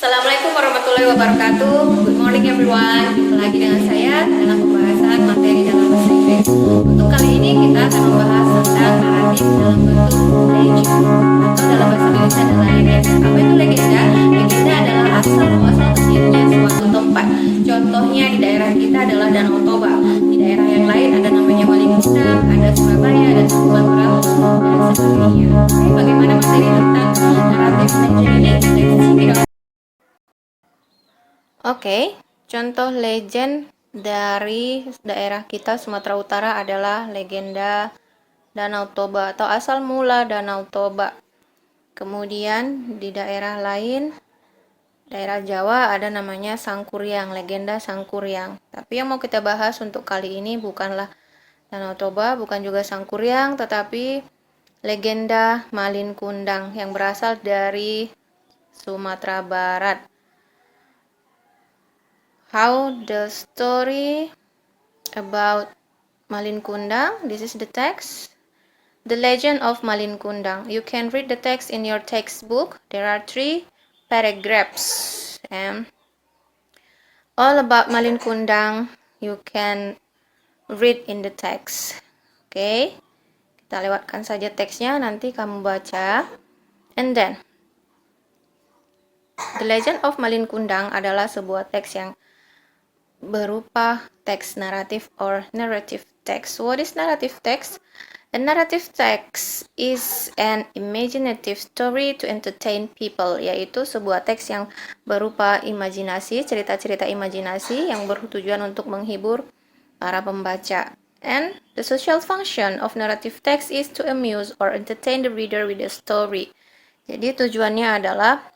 Assalamualaikum warahmatullahi wabarakatuh. Good morning everyone. Jumpa lagi dengan saya dalam pembahasan materi dalam bahasa Inggris. Untuk kali ini kita akan membahas tentang naratif dalam bentuk legend atau dalam bahasa Indonesia adalah legenda. Apa itu legenda? Legenda adalah asal muasal terjadinya suatu tempat. Contohnya di daerah kita adalah Danau Toba. Di daerah yang lain ada namanya Waligundah, ada Surabaya, ada Sumatera dan sebagainya. Oke, bagaimana materi tentang naratif legend ini? Let's check it out. Oke, contoh legend dari daerah kita Sumatera Utara adalah legenda Danau Toba atau asal mula Danau Toba. Kemudian di daerah lain, daerah Jawa ada namanya Sangkuriang, legenda Sangkuriang. Tapi yang mau kita bahas untuk kali ini bukanlah Danau Toba, bukan juga Sangkuriang, tetapi legenda Malin Kundang yang berasal dari Sumatera Barat. How the story about Malin Kundang. This is the text. The legend of Malin Kundang. You can read the text in your textbook. There are 3 paragraphs. And all about Malin Kundang you can read in the text. Oke, kita lewatkan saja teksnya, nanti kamu baca. And then, The Legend of Malin Kundang adalah sebuah teks yang berupa teks naratif or narrative text. What is narrative text? A narrative text is an imaginative story to entertain people, yaitu sebuah teks yang berupa imajinasi, cerita-cerita imajinasi yang bertujuan untuk menghibur para pembaca. And the social function of narrative text is to amuse or entertain the reader with a story. Jadi tujuannya adalah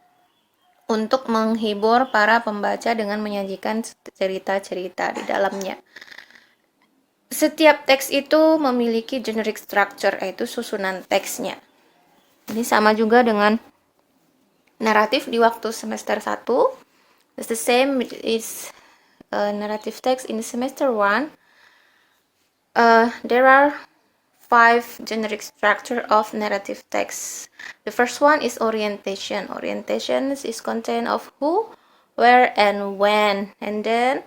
untuk menghibur para pembaca dengan menyajikan cerita-cerita di dalamnya. Setiap teks itu memiliki generic structure, yaitu susunan teksnya. Ini sama juga dengan naratif di waktu semester 1. It's the same is narrative text in semester 1. There are 5 generic structure of narrative text. The first one is orientation. Orientation is content of who, where, and when. And then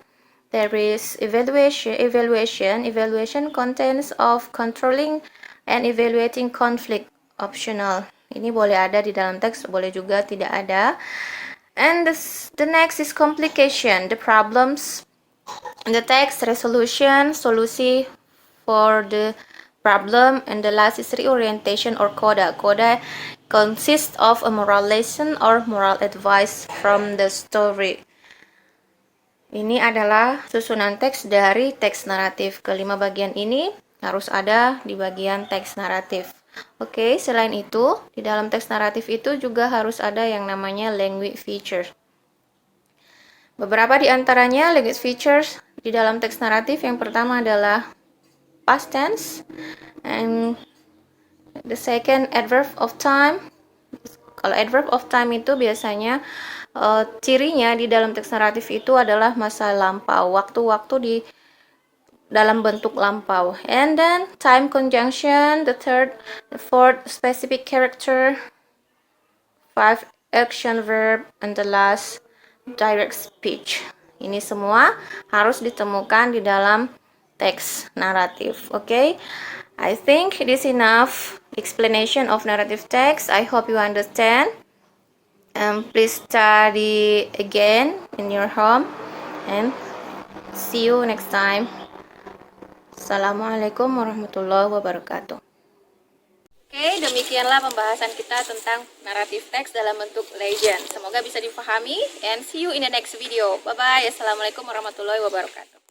there is evaluation. Evaluation contains of controlling and evaluating conflict. Optional. Ini boleh ada di dalam teks, boleh juga tidak ada. And the next is complication. The problems in the text, resolution, solusi for the problem, and the last is reorientation or coda. Coda consists of a moral lesson or moral advice from the story. Ini adalah susunan teks dari teks naratif. Kelima bagian ini harus ada di bagian teks naratif. Oke, selain itu, di dalam teks naratif itu juga harus ada yang namanya language features. Beberapa di antaranya language features di dalam teks naratif yang pertama adalah past tense, and the second adverb of time. Kalau adverb of time itu biasanya cirinya di dalam teks naratif itu adalah masa lampau, waktu-waktu di dalam bentuk lampau. And then time conjunction, the fourth specific character, 5 action verb, and the last direct speech. Ini semua harus ditemukan di dalam teks naratif. Okay, I think it is enough explanation of narrative text. I hope you understand. Please study again in your home and see you next time. Assalamualaikum warahmatullahi wabarakatuh. Oke, demikianlah pembahasan kita tentang naratif teks dalam bentuk legend. Semoga bisa dipahami, and see you in the next video. Bye bye. Assalamualaikum warahmatullahi wabarakatuh.